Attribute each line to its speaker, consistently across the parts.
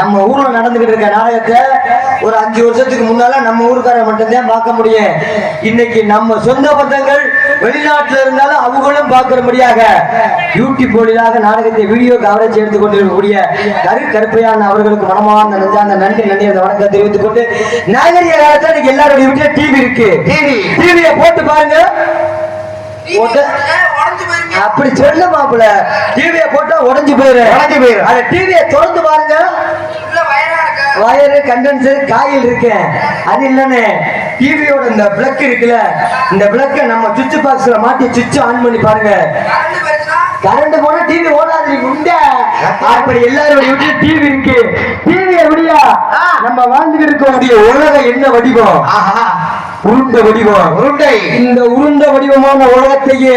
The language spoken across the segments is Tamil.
Speaker 1: நம்ம ஊர்ல நடந்துகிட்டு இருக்க நாடகத்தை ஒரு 5 வருஷத்துக்கு முன்னால நம்ம ஊருக்கார மட்டும்தான் பார்க்க முடியும். இன்னைக்கு நம்ம சொந்த பந்தங்கள் வெளிநாட்டுல இருந்தாலும் அவங்களும் பார்க்கிறபடியாக யூடியூப் வழியாக நாடகத்தை வீடியோ கவரேஜ் எடுத்துக் கொண்டிருக்கக்கூடிய கருப்பையான அவர்களுக்கு மனமார்ந்த நெஞ்சார்ந்த நன்றி அந்த வணக்கத்தை தெரிவித்துக் கொண்டு, நாகரிக காலத்துல இன்னைக்கு எல்லாருடைய வீட்டுல டிவி இருக்கு. டிவியை போட்டு பாருங்க. அப்படி சொல்ல மாப்பிள, டிவியை போட்டா உடஞ்சு போயிரு. அந்த டிவியை திறந்து பாருங்க, வயரு கண்டென்சர் காயில் இருக்கு. அது இல்லன்னு டிவியோட இந்த பிளக் இருக்குல்ல, இந்த பிளக்க நம்ம சுவிட்ச் பாக்ஸ்ல மாட்டி சுவிட்ச் ஆன் பண்ணி பாருங்க. கரண்ட் போனா டிவி ஓடாது. அப்படி எல்லாரும் வீட்டுல டிவி இருக்கு. டிவியை விடியா நம்ம வாழ்ந்துட்டு இருக்கக்கூடிய உலகம் என்ன வடிவம்? உருண்ட வடிவம். உருண்டை. இந்த உருண்ட வடிவமான உலகத்தையே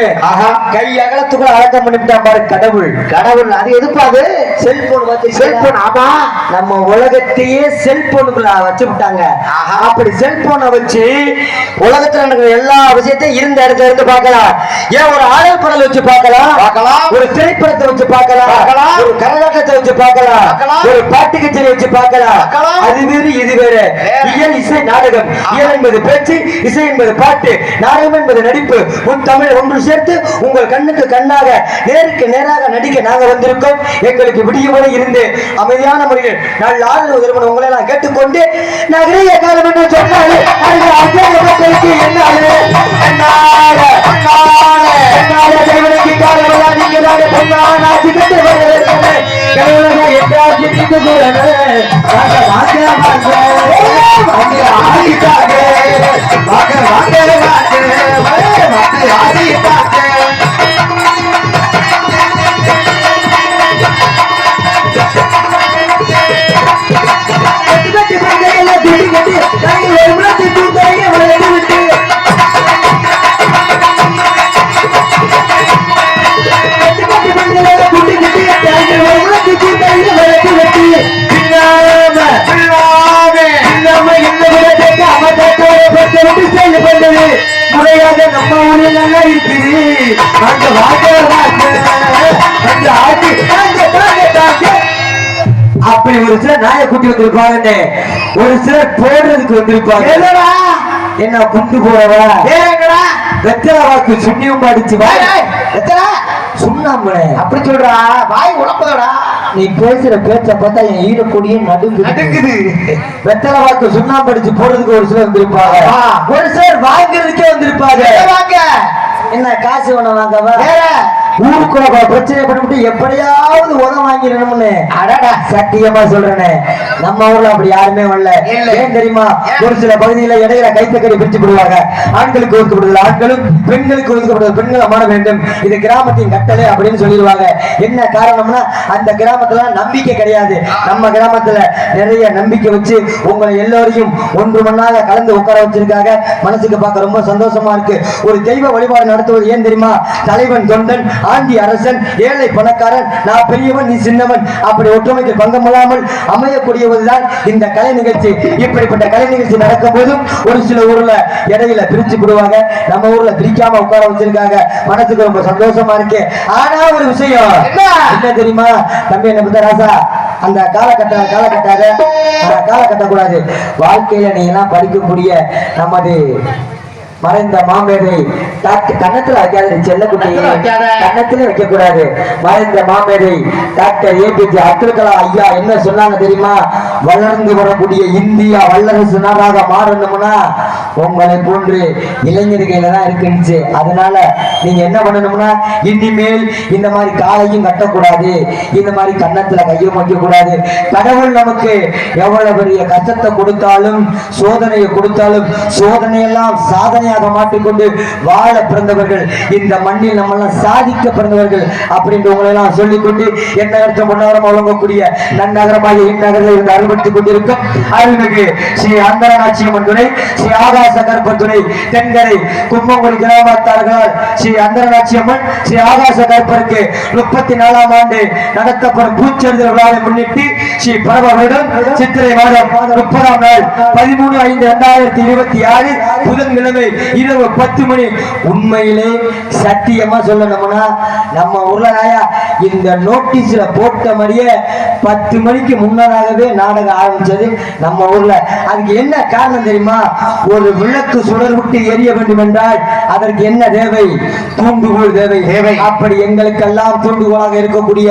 Speaker 1: கை அகலத்துக்குள்ள அடக்கம் பண்ணிவிட்டா பாரு கடவுள். கடவுள் அது எதுப்பாது? செல்போன் வச்சு. செல்போன். ஆமா, நம்ம உலகத்தையே செல்போனுக்குள்ள வச்சு விட்டாங்க. அப்படி செல்போனை வச்சு உலகத்துல நடக்கிற எல்லா விஷயத்தையும் இருந்த இடத்துல இருந்து பார்க்கலாம். ஏன் ஒரு ஆடல் படல் வச்சு பார்க்கலாம், ஒரு திரைப்படத்தை வச்சு பார்க்கலாம், ஒரு கரகாட்டத்தை வச்சு பார்க்கலாம், ஒரு பாட்டு கச்சேரி வச்சு பார்க்கலாம். அது வேறு இது வேறு. இயல் இசை நாடகம். இயல் என்பது பேச்சு, இசை என்பது பாட்டு, நாடகம் என்பது நடிப்பு. உன் தமிழ் ஒன்று சேர்த்து உங்கள் கண்ணுக்கு கண்ணாக நேருக்கு நேராக நடிக்க நாங்க வந்திருக்கோம். எங்களுக்கு விடியவரை இருந்து அமைதியான முறையில் நல்ல ஆதரவு திருமணம் உங்களை எல்லாம் கேட்டுக்கொண்டு நகரிய காலம் என்று சொன்னாலே முறையாக நம்ம ஊரில் இருக்குது. அப்படி ஒரு சிலர் நாயை கூட்டி வந்திருப்பாங்க, ஒரு சிலர் போடுறதுக்கு வந்திருப்பாங்க. என்ன குண்டு போறவா வெத்தலை வாக்கு சுண்ணியும் அடிச்சு சுண்ணாம்பு அப்படி சொல்றா. வாய் உழப்பதடா. நீ பேசுற பேச்ச பார்த்தா என் ஈரக்கூடிய நடுங்குது. வெத்தலை வாக்கு சுண்ணாம்பு அடிச்சு போடுறதுக்கு ஒரு சிலர் வந்திருப்பாங்க, ஒரு சிலர் வாங்குறதுக்கே வந்திருப்பாங்க. என்ன காசு வேணும் வாங்கவா? ஊருக்குள்ள பிரச்சனை பண்ணிட்டு எப்படியாவது உதவ வாங்கிடணும்னு சத்தியமா சொல்றேனே. நம்ம ஊர்ல அப்படி யாருமே வரல. ஏன் தெரியுமா? ஒரு சில பகுதியில இடையில கைத்தக்கடி பிரிச்சு போடுவாங்க. ஆண்களுக்கு ஒதுக்கப்படுது ஆண்களும், பெண்களுக்கு ஒதுக்கப்படுது பெண்கள் அமர வேண்டும். இது கிராமத்தின் கட்டளை அப்படின்னு சொல்லிடுவாங்க. என்ன காரணம்னா அந்த கிராமத்துல நம்பிக்கை கிடையாது. நம்ம கிராமத்துல நிறைய நம்பிக்கை வச்சு உங்களை எல்லோரையும் ஒன்று மண்ணாக கலந்து உட்கார வச்சிருக்காங்க. மனசுக்கு பார்க்க ரொம்ப சந்தோஷமா இருக்கு. ஒரு தெய்வ வழிபாடு நடத்துவது ஏன் தெரியுமா? தலைவன் தொண்டன், ஆண்டி அரசன், ஏழை பணக்காரன், நான் பெரியவன் நீ சின்னவன், அப்படி ஒற்றுமைக்கு பங்கமில்லாமல் அமையக்கூடியதுதான் இந்த கலை நிகழ்ச்சி. இப்படிப்பட்ட கலை நிகழ்ச்சி நடக்கும் போதும் ஒரு சில ஊர்ல இடையில பிரிச்சு போடுவாங்க. நம்ம ஊர்ல பிரிக்காம உட்கார வச்சிருக்காங்க. மனசுக்கு ரொம்ப சந்தோஷமா இருக்கு. ஆனா ஒரு விஷயம் என்ன தெரியுமா தம்பி? என்ன பத்த ராசா, அந்த கால கட்டக்கூடாது. வாழ்க்கையில நீ எல்லாம் படிக்கக்கூடிய நமது மறைந்த மாமேதை கன்னத்துல வைக்காத செல்லக்குட்டி, கன்னத்திலே வைக்க கூடாது. மறைந்த மாமேதை டாக்டர் APJ அப்துல் கலாம் ஐயா என்ன சொன்னாங்க தெரியுமா? வளர்ந்து வரக்கூடிய இந்தியா வல்லரசு நாடாக மாறணும்னா உங்களை போன்று இளைஞர்கையில தான் இருக்குன்னு. அதனால நீங்க என்ன பண்ணணும்னா இனிமேல் இந்த மாதிரி காலையும் கட்டக்கூடாது, இந்த மாதிரி கன்னத்துல கையும் வைக்க கூடாது. கடவுள் நமக்கு எவ்வளவு பெரிய கஷ்டத்தை கொடுத்தாலும் சோதனையை கொடுத்தாலும் சோதனையெல்லாம் சாதனையாக மாற்றிக்கொண்டு வாழ பிறந்தவர்கள் இந்த மண்ணில் நம்ம எல்லாம் சாதிக்க பிறந்தவர்கள் அப்படின்னு உங்களை எல்லாம் சொல்லிக்கொண்டு எண்ணகற்ற முன்னகரம் வழங்கக்கூடிய நன்னகரமாக இந்நகரில் இருந்து அறுபடுத்திக் கொண்டிருக்கும் அருள்மிகு ஸ்ரீ அந்தரநாச்சியம்மன் துணை, ஸ்ரீ ஆகாச கற்பத்துறை தென்கரை கும்பங்குடி கிராமத்தார்களால் ஸ்ரீ அந்தரநாச்சியம்மன் ஸ்ரீ ஆகாச கற்பருக்கு 34ஆம் ஆண்டு நடத்தப்படும் பூச்செறிதல் விழாவை முன்னிட்டு ஸ்ரீ பரவருடன் சித்திரை மாதம் 30ஆம் நாள் 13/5/2026 புதன்கிழமை இரவு 10 மணி உண்மையிலே சத்தியமா சொல்லணும்னா நம்ம ஊர்ல இந்த நோட்டீஸ்ல போட்ட மாதிரியே 10 மணிக்கு முன்னதாகவே நாடகம் ஆரம்பிச்சது நம்ம ஊர்ல. அதுக்கு என்ன காரணம் தெரியுமா? ஒரு விளக்கு சுடர் விட்டு எரிய வேண்டும் என்றால் அதற்கு என்ன தேவை? தூண்டுகோல் தேவை. அப்படி எங்களுக்கெல்லாம் தூண்டுகோலாக இருக்கக்கூடிய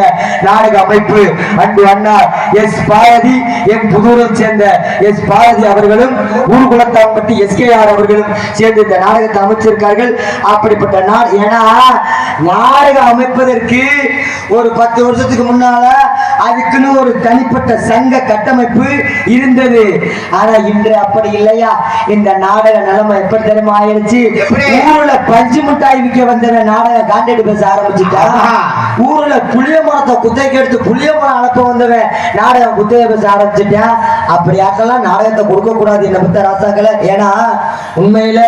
Speaker 1: நாடக அமைப்பு அன்பு அண்ணா எஸ் பாரதி, என் புதூரை சேர்ந்த எஸ் பாரதி அவர்களும் ஊர்குளத்தாம்பட்டி எஸ்கேஆர் அவர்களும் சேர்ந்து இந்த நாடகத்தை அமைச்சிருக்கார்கள். அப்படிப்பட்ட ஏன்னா நாடகம் அமைப்பதற்கு ஒரு 10 வருஷத்துக்கு முன்னால அதுக்குன்னு ஒரு தனிப்பட்ட சங்க கட்டமைப்பு இருந்தது. ஆனா இன்று அப்படி இல்லையா? இந்த நாடக நிலைமை எப்படி தெரியுமா ஆயிடுச்சு? ஊர்ல பஞ்சு மிட்டாய் விற்க வந்த நாடக கான்ட்ராக்ட் பேச ஆரம்பிச்சுட்டா, ஊர்ல புளிய மரத்தை குத்தைக்கு எடுத்து புளிய மரம் அனுப்ப வந்தவன் நாடகம் குத்தைய பேச ஆரம்பிச்சுட்டேன். அப்படியாக்கெல்லாம் நாடகத்தை கொடுக்க கூடாது என்ன பத்த ராசாக்களை. ஏன்னா உண்மையில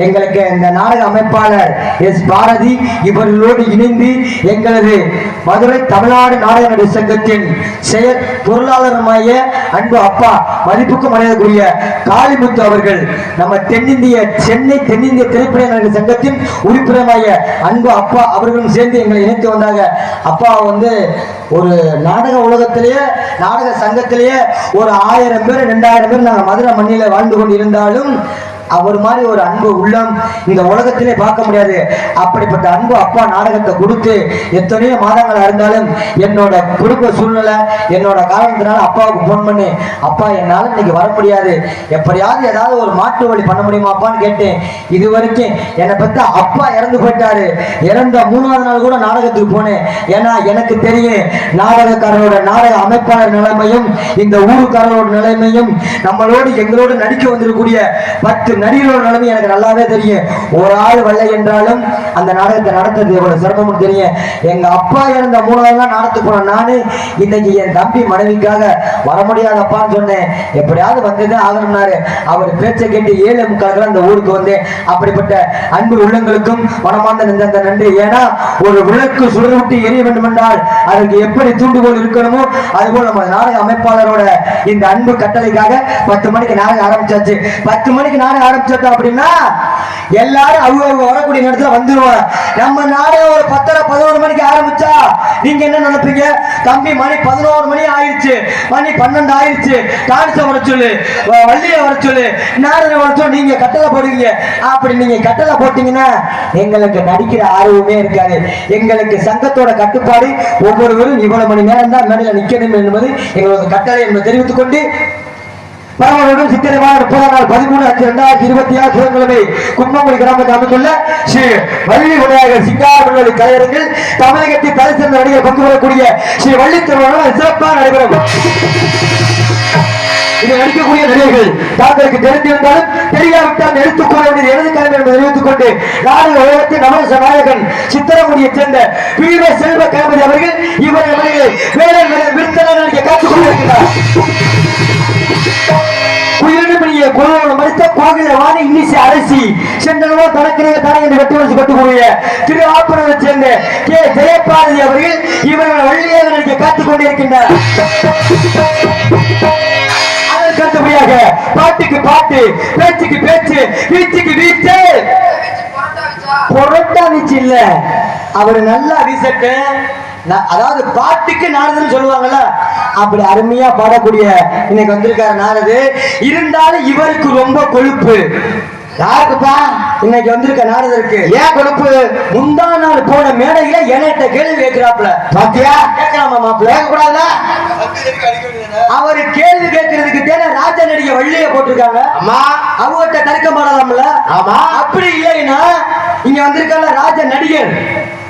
Speaker 1: எங்களுக்கு இந்த நாடக அமைப்பாளர் எஸ் பாரதி இவர்களோடு இணைந்து எங்களது மதுரை தமிழ்நாடு நாடக நடிகர் சங்கத்தின் செயற் பொருளாளருமாய அன்பு அப்பா மதிப்புக்கு மரியாதைக்குரிய காளிமுத்து அவர்கள், நம்ம சென்னை தென்னிந்திய திரைப்பட நடிகர் சங்கத்தின் உறுப்பினருமாய அன்பு அப்பா அவர்களும் சேர்ந்து எங்களை இணைத்து வந்தாங்க. அப்பா ஒரு நாடக உலகத்திலேயே நாடக சங்கத்திலேயே ஒரு 1000 பேர் 2000 பேர் நாங்கள் மதுரை மண்ணில வாழ்ந்து கொண்டு இருந்தாலும் அவர் மாதிரி ஒரு அன்பு உள்ளம் இந்த உலகத்திலே பார்க்க முடியாது. அப்படிப்பட்ட அன்பு அப்பா நாடகத்தை கொடுத்து எத்தனையோ மாதங்களா இருந்தாலும் என்னோட குடும்ப சூழ்நிலை என்னோட காரணத்தினால அப்பாவுக்கு போன் பண்ணி, அப்பா என்னால இன்னைக்கு வர முடியாது, எப்படியாவது ஏதாவது ஒரு மாற்று வழி பண்ண முடியுமாப்பான்னு கேட்டேன். இது வரைக்கும் என்னை பத்தி அப்பா இறந்து போயிட்டாரு. இறந்த 3வது நாள் கூட நாடகத்துக்கு போனேன். ஏன்னா எனக்கு தெரியும் நாடகக்காரனோட நாடக அமைப்பாளர் நிலைமையும் இந்த ஊருக்காரனோட நிலைமையும் நம்மளோடு எங்களோடு நடிக்க வந்திருக்கக்கூடிய 10 நடிகரோட நிலைமை எனக்கு நல்லாவே தெரியும். ஒரு ஆள் வல்லை என்றாலும் அந்த நாடகத்தை நடத்துறது எவ்வளவு சிரமம் தெரியும். எங்க அப்பா இறந்த 3வது நாள் நாடகத்துக்கு போன நானு இன்னைக்கு என் தம்பி மனைவிக்காக வர முடியாதப்பான்னு சொன்னேன். எப்படியாவது வந்ததே ஆகணும்னாரு. அவர் பேச்சை கேட்டு 7:45 அந்த ஊருக்கு வந்தேன். அப்படிப்பட்ட அன்பு உள்ளங்களுக்கும் மனமார்ந்த நெஞ்ச நன்றி. ஏன்னா ஒரு விளக்கு சுடர் விட்டு எரிய வேண்டும் என்றால் அதற்கு எப்படி தூண்டுகோல் இருக்கணுமோ அதுபோல் நம்ம நாடக அமைப்பாளரோட இந்த அன்பு கட்டளைக்காக 10 மணிக்கு நாடகம் ஆரம்பிச்சாச்சு. 10 மணிக்கு நாடகம் ஆரம்பிச்சோம் அப்படின்னா எல்லாரும் அவங்க வரக்கூடிய நேரத்துல வந்துருவாங்க. நம்ம நாடகம் ஒரு 10:30 11 மணிக்கு ஆரம்பிச்சா நீங்க என்ன நினைப்பீங்க? தம்பி மணி 11 மணி ஆயிடுச்சு, மணி 12 ஆயிடுச்சு, டான்ஸ வர சொல்லு, வள்ளிய வர சொல்லு, நாடகம் வர சொல்லு, நீங்க கட்டளை போடுவீங்க. அப்படி நீங்க கட்டளை போட்டீங்கன்னா எங்களுக்கு நடிக்கிற ஆர்வமே இருக்காது. எங்களுக்கு சங்கத்தோட கட்டுப்பாடு ஒவ்வொருவரும் இவ்வளவு மணி நேரம் தான் மேடையில் நிக்கணும் என்பது எங்களோட கட்டளை என்பதை தெரிவித்துக் கொண்டு பரவலுடன் சித்திரை மாதம் 30 நாள் 13/5/2026 புதன்கிழமை குன்னங்குடி கிராமத்தில் அமைந்துள்ள ஸ்ரீ வள்ளி விநாயகர் சிங்காரவள்ளி கலையரங்கில் தமிழகத்தில் தலை சிறந்த நடிகர் பங்கு பெறக்கூடிய ஸ்ரீ வள்ளி திருமணம் சிறப்பாக நடைபெறும். இதை நடிக்கக்கூடிய நடிகர்கள் தாங்களுக்கு தெரிந்திருந்தாலும் தெரியாவிட்டால் எடுத்துக் கொள்ள வேண்டியது எனது கடமை என்பதை தெரிவித்துக் கொண்டு நாடக உலகத்தின் நவரச நாயகன் சித்திரமுடியைச் சேர்ந்த வீர செல்வ கணபதி அவர்கள் இவரை வேலை விருத்தனை நடிக்க காத்துக் கொண்டிருக்கிறார். குயிலினுடைய குரலோடு மறுத்த கோகில வாணி இன்னிசை அரசி சென்றனோ தனக்கிறைய தானே என்று வெற்றி வரிசை கட்டுக்கூடிய திரு ஆப்பனரை சேர்ந்த கே ஜெயபாரதி அவர்கள் இவர்கள் வள்ளியாக நடிக்க காத்துக் கொண்டிருக்கின்றார். அதற்கடுத்தபடியாக பாட்டுக்கு பாட்டு, பேச்சுக்கு பேச்சு, வீச்சுக்கு வீச்சு, பொருட்டா வீச்சு இல்ல, அவரு நல்லா வீசட்டு. அதாவது பாட்டுக்கு நாரதுன்னு சொல்லுவாங்கல்ல, அப்படி அருமையா பாடக்கூடிய இன்னைக்கு வந்திருக்காரு நாரது. இருந்தாலும் இவருக்கு ரொம்ப கொழுப்பு. யாருக்குப்பா இன்னைக்கு வந்திருக்க நாரதருக்கு? ஏன் கொழுப்பு? முந்தா நாள் போன மேடையில என்கிட்ட கேள்வி கேட்கிறாப்ல. பாத்தியா? கேட்கலாமா மாப்பிள்ள? கேட்கக்கூடாத. அவரு கேள்வி கேட்கறதுக்கு தேன ராஜ நடிகை வள்ளிய போட்டிருக்காங்க. ஆமா, அவர்கிட்ட தடுக்க மாடலாம்ல. ஆமா, அப்படி இல்லைன்னா இங்க வந்திருக்கால ராஜ நடிகர்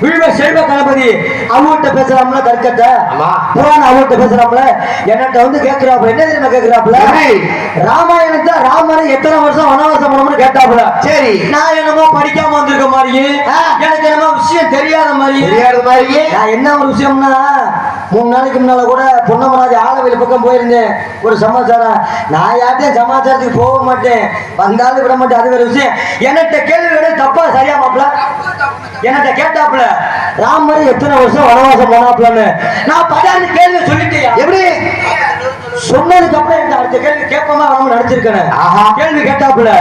Speaker 1: விழுவ செல்வ கணபதி அவர்கிட்ட பேசலாம்ல தர்க்கத்தை. புராண அவர்கிட்ட பேசலாம்ல. என்கிட்ட கேட்கிறாப்புல. என்ன தெரியுமா கேட்கிறாப்புல? ராமாயணத்தை ராமரை எத்தனை வருஷம் வனவாசம் பண்ணணும்னு கேட்டாப்புல. சரி, நான் என்னமோ படிக்காம வந்திருக்க மாதிரி, எனக்கு என்னமோ விஷயம் தெரியாத மாதிரி. நான் என்ன ஒரு விஷயம்னா 3 நாளைக்கு முன்னால கூட பொன்னமராஜ் ஆலவேலி பக்கம் போயிருந்தேன். ஒரு சமாச்சாரம். நான் யார்ட்டையும் சமாச்சாரத்துக்கு போக மாட்டேன், வந்தாலும் விட மாட்டேன். அது வேற விஷயம். என்கிட்ட கேள்வி தப்பா சரியா மாப்பிள்ள? என்கிட்ட கேட்டாப்புல ராமர் எத்தனை வருஷம் வனவாசம் போனாப்புலன்னு. நான் படாது கேள்வி சொல்லிட்டேன். எப்படி சொன்னதுக்கு அப்புறம் எனக்கு அடுத்த கேள்வி கேட்போமா நம்ம நடிச்சிருக்கேன். கேள்வி கேட்டாப்புல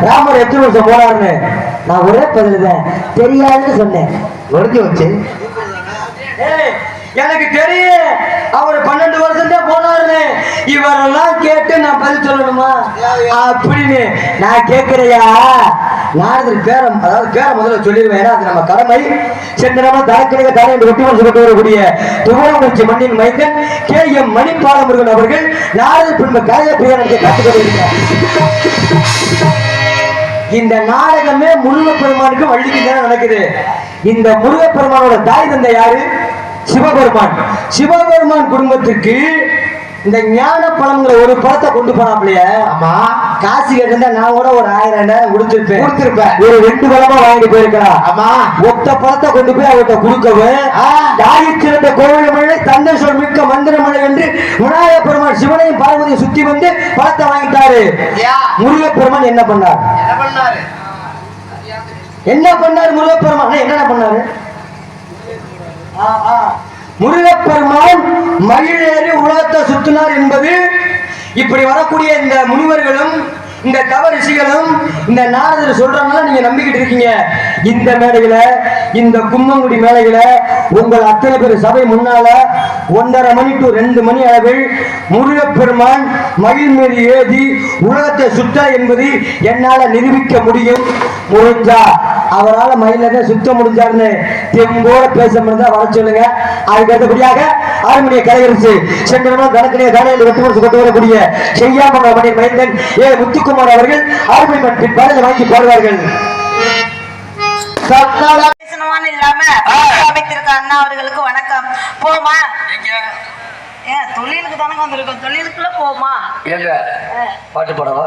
Speaker 1: ராமர் எத்தனை வருஷம் போனாருன்னு. நான் ஒரே பதில் தான் தெரியாதுன்னு சொன்னேன்.
Speaker 2: ஒழிஞ்சு வச்சு
Speaker 1: எனக்கு தெரியும் அவர் 12 வருஷம் தான் போனாருன்னு. இவரெல்லாம் கேட்டு நான் பதில் சொல்லணுமா அப்படின்னு நான் கேட்கிறையா? நாரதர் பேரம், அதாவது பேரை முதல்ல சொல்லிடுவேன். ஏன்னா அது நம்ம கடமை. சென்றமா தரக்கிழக தலை என்று ஒட்டி வந்து கொண்டு வரக்கூடிய துவரங்குறிச்சி மண்ணின் மைந்தன் KM மணிப்பாலமுருகன் அவர்கள் நாரதர் பின்பு கலைய பிரியனுக்கு கற்றுக்கொண்டிருக்கிறார். இந்த நாடகமே முருகப்பெருமானுக்கு வள்ளிக்கு தான் நடக்குது. இந்த முருகப்பெருமானோட தாய் தந்தை யாரு? சிவபெருமான். சிவபெருமான் குடும்பத்துக்கு இந்த ஞான பழம்ங்கிற ஒரு பழத்தை கொண்டு போனாப்லையே.
Speaker 2: ஆமா,
Speaker 1: காசு கேட்டிருந்தா நான் கூட ஒரு 1000-2000 கொடுத்திருப்பேன். ஒரு 2 பழமா வாங்கிட்டு போயிருக்கலாம்.
Speaker 2: ஆமா,
Speaker 1: ஒத்த பழத்தை கொண்டு போய் அவர்கிட்ட கொடுக்கவும் தாயிச்சிருந்த கோவில் மழை தந்தை சொல் மிக்க மந்திரமழை என்று விநாயக பெருமான் சிவனையும் பார்வதியும் சுத்தி வந்து பழத்தை வாங்கிட்டாரு. முருகப்பெருமான் என்ன பண்ணார்? என்ன பண்ணார் முருகப்பெருமான்? என்னென்ன பண்ணாரு? முருகப்பெருமான் மயிலேறி உலகத்தை சுத்தினார் என்பது இப்படி வரக்கூடிய இந்த முனிவர்களும் இந்த தவ ரிஷிகளும் இந்த நாரதர் சொல்றாங்க. நீங்க நம்பிக்கிட்டு இருக்கீங்க. இந்த மேடையில, இந்த கும்மங்குடி மேடையில உங்கள் அத்தனை பேர் சபை முன்னால 1:30 மணி to 2 மணி அளவில் முருகப்பெருமான் மயில் மீது ஏறி உலகத்தை சுற்ற என்பது என்னால நிரூபிக்க முடியும். முடிஞ்சா அவரால் மயில சுத்த முடிஞ்சாருன்னு தெம்போட பேச முடிஞ்சா வர சொல்லுங்க. அதுக்கு அடுத்தபடியாக ஆறுமணிய கலையரசு சென்றவர்கள் கணக்கணிய தானியில் வெட்டுமரசு கொண்டு வரக்கூடிய செய்யாம மணியின் மைந்தன் முத்துக்குமார் அவர்கள் ஆறுமணி மண்பின் பாடலை வாங்கி பாடுவார்கள்.
Speaker 3: இல்லாம அமைத்திருக்க அண்ணா அவர்களுக்கு வணக்கம். போமா தொழிலுக்கு தானே வந்திருக்கோம். தொழிலுக்குள்ள போமா
Speaker 1: பாட்டு பாடவா?